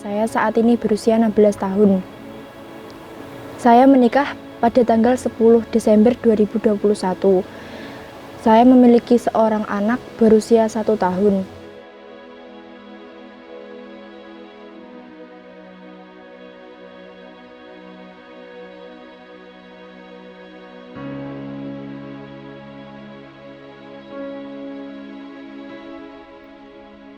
Saya saat ini berusia 16 tahun. Saya menikah pada tanggal 10 Desember 2021. Saya memiliki seorang anak berusia 1 tahun.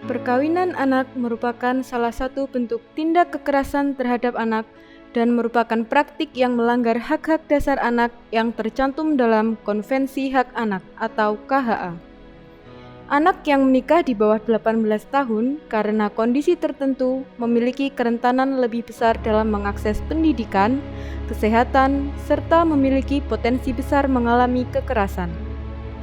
Perkawinan anak merupakan salah satu bentuk tindak kekerasan terhadap anak dan merupakan praktik yang melanggar hak-hak dasar anak yang tercantum dalam Konvensi Hak Anak atau KHA. Anak yang menikah di bawah 18 tahun karena kondisi tertentu memiliki kerentanan lebih besar dalam mengakses pendidikan, kesehatan, serta memiliki potensi besar mengalami kekerasan.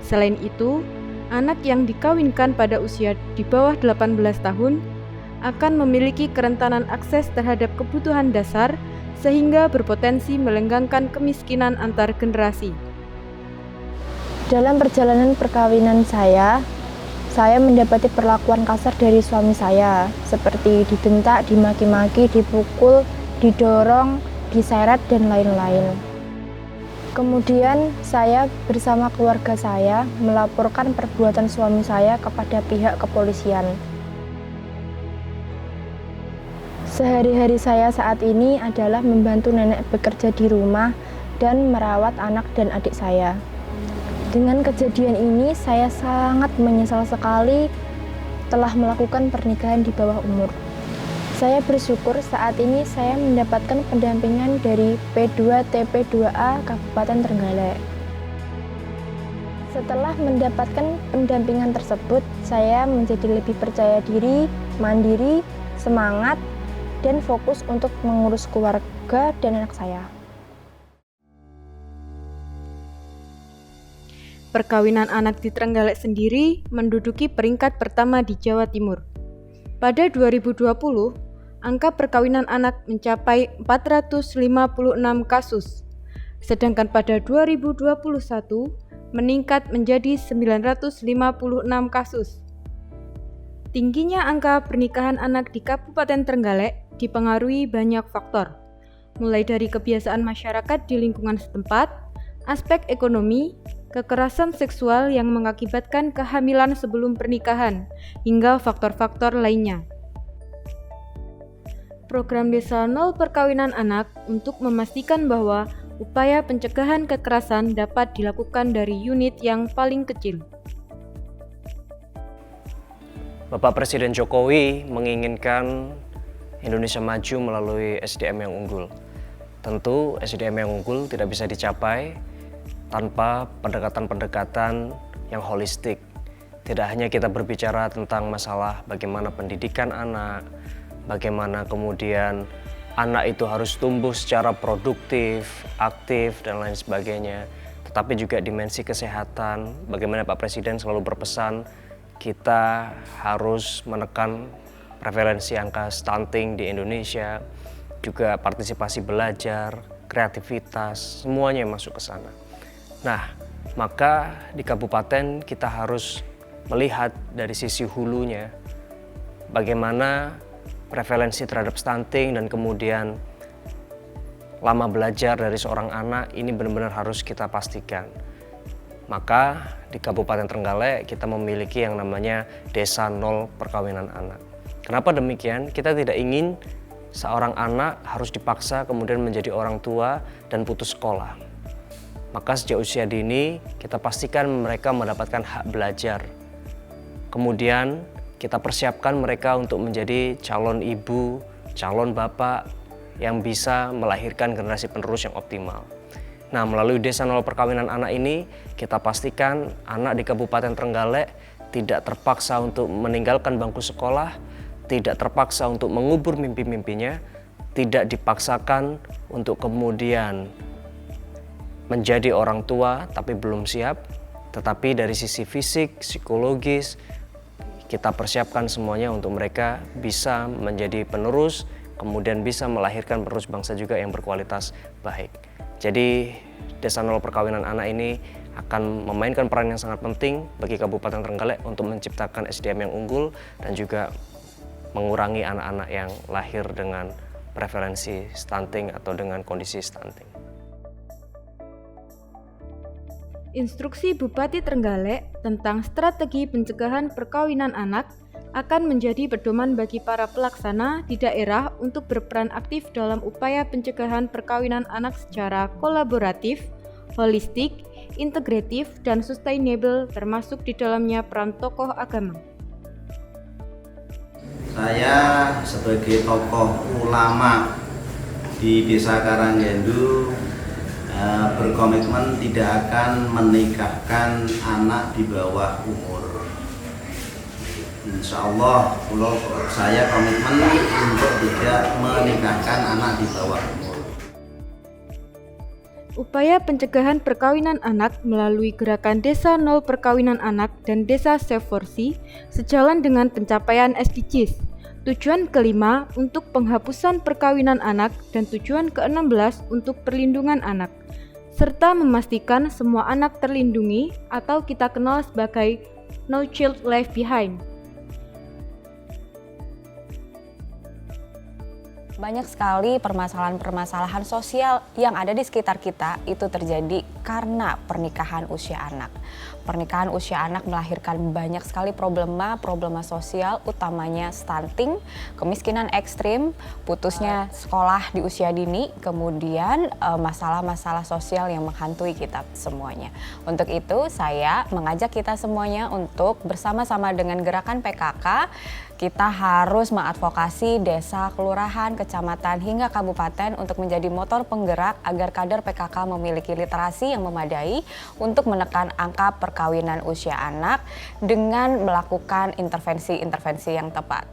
Selain itu, anak yang dikawinkan pada usia di bawah 18 tahun akan memiliki kerentanan akses terhadap kebutuhan dasar sehingga berpotensi melenggangkan kemiskinan antar generasi. Dalam perjalanan perkawinan saya mendapati perlakuan kasar dari suami saya, seperti dibentak, dimaki-maki, dipukul, didorong, diseret, dan lain-lain. Kemudian saya bersama keluarga saya melaporkan perbuatan suami saya kepada pihak kepolisian. Sehari-hari saya saat ini adalah membantu nenek bekerja di rumah dan merawat anak dan adik saya. Dengan kejadian ini saya sangat menyesal sekali telah melakukan pernikahan di bawah umur. Saya bersyukur saat ini saya mendapatkan pendampingan dari P2TP2A Kabupaten Trenggalek. Setelah mendapatkan pendampingan tersebut, saya menjadi lebih percaya diri, mandiri, semangat, dan fokus untuk mengurus keluarga dan anak saya. Perkawinan anak di Trenggalek sendiri menduduki peringkat pertama di Jawa Timur. Pada 2020, angka perkawinan anak mencapai 456 kasus, sedangkan pada 2021 meningkat menjadi 956 kasus. Tingginya angka pernikahan anak di Kabupaten Trenggalek dipengaruhi banyak faktor, mulai dari kebiasaan masyarakat di lingkungan setempat, aspek ekonomi, kekerasan seksual yang mengakibatkan kehamilan sebelum pernikahan, hingga faktor-faktor lainnya. Program Desa Nol Perkawinan Anak untuk memastikan bahwa upaya pencegahan kekerasan dapat dilakukan dari unit yang paling kecil. Bapak Presiden Jokowi menginginkan Indonesia maju melalui SDM yang unggul. Tentu SDM yang unggul tidak bisa dicapai tanpa pendekatan-pendekatan yang holistik. Tidak hanya kita berbicara tentang masalah bagaimana pendidikan anak, bagaimana kemudian anak itu harus tumbuh secara produktif, aktif, dan lain sebagainya. Tetapi juga dimensi kesehatan, bagaimana Pak Presiden selalu berpesan kita harus menekan prevalensi angka stunting di Indonesia, juga partisipasi belajar, kreativitas, semuanya masuk ke sana. Nah, maka di kabupaten kita harus melihat dari sisi hulunya bagaimana prevalensi terhadap stunting dan kemudian lama belajar dari seorang anak ini benar-benar harus kita pastikan. Maka di Kabupaten Trenggalek kita memiliki yang namanya Desa Nol Perkawinan Anak. Kenapa demikian? Kita tidak ingin seorang anak harus dipaksa kemudian menjadi orang tua dan putus sekolah. Maka sejak usia dini kita pastikan mereka mendapatkan hak belajar. Kemudian kita persiapkan mereka untuk menjadi calon ibu, calon bapak yang bisa melahirkan generasi penerus yang optimal. Nah, melalui Desa Nol Perkawinan Anak ini kita pastikan anak di Kabupaten Trenggalek tidak terpaksa untuk meninggalkan bangku sekolah, tidak terpaksa untuk mengubur mimpi-mimpinya, tidak dipaksakan untuk kemudian menjadi orang tua tapi belum siap, tetapi dari sisi fisik, psikologis, kita persiapkan semuanya untuk mereka bisa menjadi penerus, kemudian bisa melahirkan penerus bangsa juga yang berkualitas baik. Jadi Desa Nol Perkawinan Anak ini akan memainkan peran yang sangat penting bagi Kabupaten Trenggalek untuk menciptakan SDM yang unggul dan juga mengurangi anak-anak yang lahir dengan preferensi stunting atau dengan kondisi stunting. Instruksi Bupati Trenggalek tentang strategi pencegahan perkawinan anak akan menjadi pedoman bagi para pelaksana di daerah untuk berperan aktif dalam upaya pencegahan perkawinan anak secara kolaboratif, holistik, integratif, dan sustainable, termasuk di dalamnya peran tokoh agama. Saya sebagai tokoh ulama di Desa Karanggendu berkomitmen tidak akan menikahkan anak di bawah umur. Insya Allah, saya komitmen untuk tidak menikahkan anak di bawah umur. Upaya pencegahan perkawinan anak melalui gerakan Desa Nol Perkawinan Anak dan Desa Save Forsi sejalan dengan pencapaian SDGs. Tujuan kelima untuk penghapusan perkawinan anak dan tujuan ke-16 untuk perlindungan anak, serta memastikan semua anak terlindungi atau kita kenal sebagai No Child Left Behind. Banyak sekali permasalahan-permasalahan sosial yang ada di sekitar kita itu terjadi karena pernikahan usia anak. Pernikahan usia anak melahirkan banyak sekali problema sosial, utamanya stunting, kemiskinan ekstrim, putusnya sekolah di usia dini, kemudian masalah-masalah sosial yang menghantui kita semuanya. Untuk itu saya mengajak kita semuanya untuk bersama-sama dengan gerakan PKK, kita harus mengadvokasi desa, kelurahan, kecamatan, hingga kabupaten untuk menjadi motor penggerak agar kader PKK memiliki literasi yang memadai untuk menekan angka perkawinan usia anak dengan melakukan intervensi-intervensi yang tepat.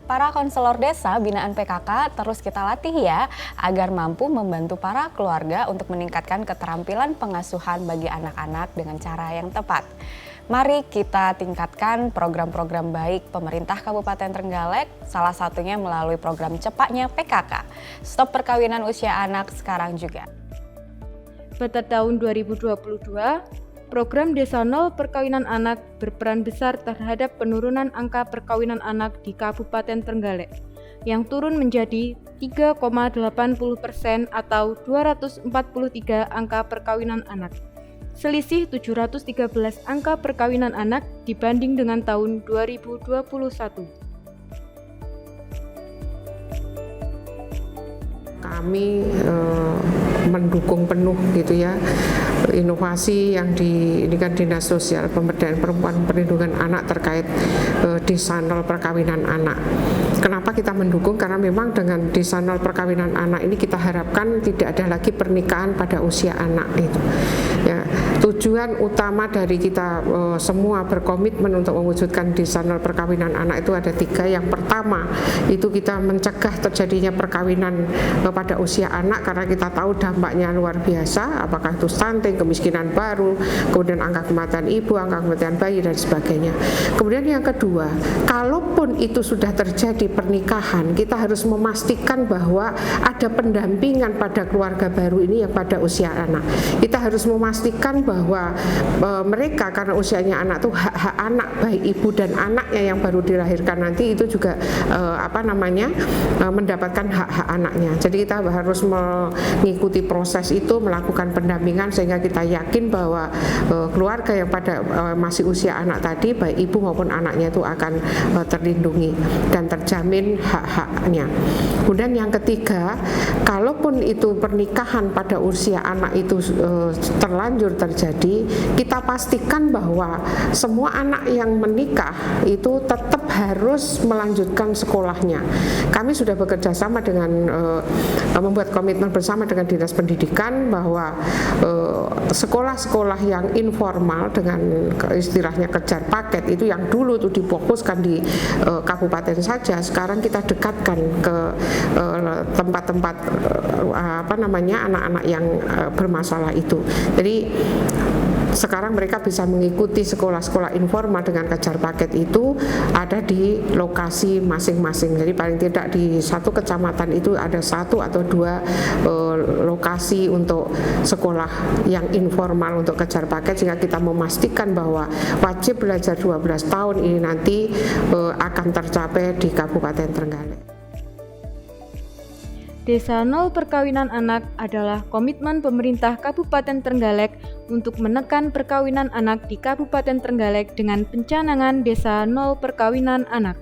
Para konselor desa binaan PKK terus kita latih ya, agar mampu membantu para keluarga untuk meningkatkan keterampilan pengasuhan bagi anak-anak dengan cara yang tepat. Mari kita tingkatkan program-program baik pemerintah Kabupaten Trenggalek, salah satunya melalui program cepatnya PKK, Stop Perkawinan Usia Anak sekarang juga. Pada tahun 2022, program Desa Nol Perkawinan Anak berperan besar terhadap penurunan angka perkawinan anak di Kabupaten Trenggalek, yang turun menjadi 3,80% atau 243 angka perkawinan anak. Selisih 713 angka perkawinan anak dibanding dengan tahun 2021. Kami mendukung penuh gitu ya inovasi yang ini kan Dinas Sosial Pemberdayaan Perempuan Perlindungan Anak terkait Desa Nol Perkawinan Anak. Kenapa kita mendukung? Karena memang dengan Desa Nol Perkawinan Anak ini kita harapkan tidak ada lagi pernikahan pada usia anak itu. Ya, tujuan utama dari kita semua berkomitmen untuk mewujudkan Desa Nol Perkawinan Anak itu ada 3. Yang pertama itu kita mencegah terjadinya perkawinan pada usia anak karena kita tahu dampaknya luar biasa, apakah itu stunting, kemiskinan baru, kemudian angka kematian ibu, angka kematian bayi dan sebagainya. Kemudian yang kedua, kalaupun itu sudah terjadi pernikahan, kita harus memastikan bahwa ada pendampingan pada keluarga baru ini yang pada usia anak. Kita harus memastikan bahwa mereka karena usianya anak itu hak-hak anak baik ibu dan anaknya yang baru dilahirkan nanti itu juga mendapatkan hak-hak anaknya. Jadi kita harus mengikuti proses itu, melakukan pendampingan sehingga kita yakin bahwa keluarga yang pada masih usia anak tadi baik ibu maupun anaknya itu akan terlindungi dan terjamin hak-haknya. Kemudian yang ketiga, kalaupun itu pernikahan pada usia anak itu terlanjur terjadi, kita pastikan bahwa semua anak yang menikah itu tetap harus melanjutkan sekolahnya. Kami sudah bekerja sama dengan membuat komitmen bersama dengan Dinas Pendidikan bahwa sekolah-sekolah yang informal dengan istilahnya kejar paket itu yang dulu itu difokuskan di kabupaten saja, sekarang kita dekatkan ke tempat-tempat anak-anak yang bermasalah itu. Jadi sekarang mereka bisa mengikuti sekolah-sekolah informal dengan kejar paket itu ada di lokasi masing-masing. Jadi paling tidak di satu kecamatan itu ada 1 atau 2 lokasi untuk sekolah yang informal untuk kejar paket, sehingga kita memastikan bahwa wajib belajar 12 tahun ini nanti akan tercapai di Kabupaten Trenggalek. Desa Nol Perkawinan Anak adalah komitmen pemerintah Kabupaten Trenggalek untuk menekan perkawinan anak di Kabupaten Trenggalek dengan pencanangan Desa Nol Perkawinan Anak.